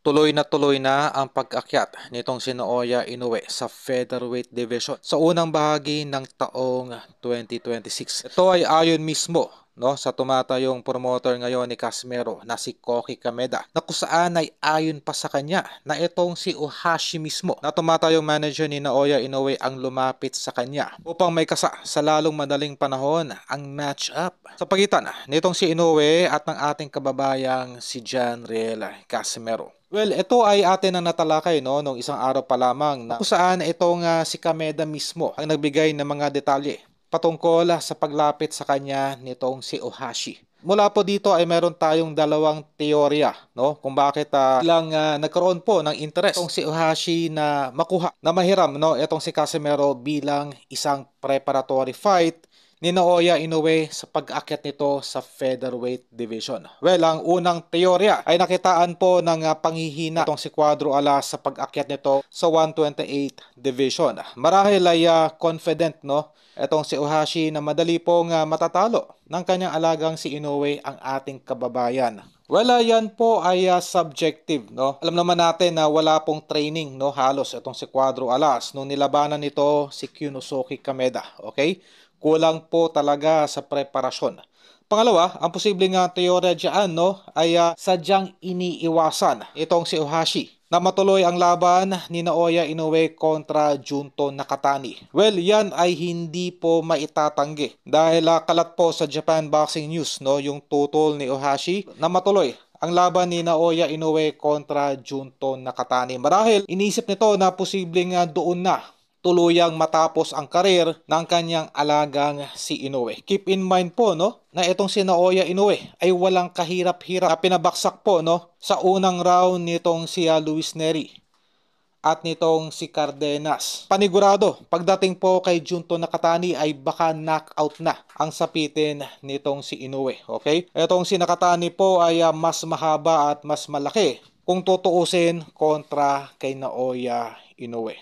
Tuloy na ang pag-akyat nitong si Naoya Inoue sa featherweight division sa unang bahagi ng taong 2026. Ito ay ayon mismo sa tumatayong promoter ngayon ni Casimero na si Koki Kameda, na kung saan ay ayon pa sa kanya na itong si Ohashi mismo na tumatayong manager ni Naoya Inoue ang lumapit sa kanya upang may kasa sa lalong madaling panahon ang match-up sa pagitan nitong si Inoue at ng ating kababayang si Janriel Casimero. Well, ito ay atin ang natalakay nung isang araw pa lamang na kung saan itong si Kameda mismo ang nagbigay ng mga detalye patungkol sa paglapit sa kanya nitong si Ohashi. Mula po dito ay meron tayong dalawang teorya kung bakit nagkaroon po ng interest itong si Ohashi na makuha na mahiram itong si Casimero bilang isang preparatory fight ni Naoya Inoue sa pag-akyat nito sa featherweight division. Well, ang unang teorya ay nakitaan po ng panghihina itong si Cuadro Alas sa pag-akyat nito sa 128 division. Marahil ay confident itong si Ohashi na madali pong matatalo ng kanyang alagang si Inoue ang ating kababayan. Well, yan po ay subjective, Alam naman natin na wala pong training, halos itong si Cuadro Alas nung nilabanan nito si Kyunosuke Kameda, okay? Kulang po talaga sa preparasyon. Pangalawa, ang posibleng teorya dyan ay sadyang iniiwasan itong si Ohashi na matuloy ang laban ni Naoya Inoue kontra Junto Nakatani. Well, yan ay hindi po maitatanggi dahil kalat po sa Japan Boxing News yung tutol ni Ohashi na matuloy ang laban ni Naoya Inoue kontra Junto Nakatani. Marahil inisip nito na posibleng doon na tuluyang matapos ang karir ng kanyang alagang si Inoue. Keep in mind po na itong si Naoya Inoue ay walang kahirap-hirap na pinabaksak po sa unang round nitong si Luis Nery at nitong si Cardenas. Panigurado, pagdating po kay Junto Nakatani ay baka knockout na ang sapitin nitong si Inoue. Okay? Itong si Nakatani po ay mas mahaba at mas malaki kung tutuusin kontra kay Naoya Inoue.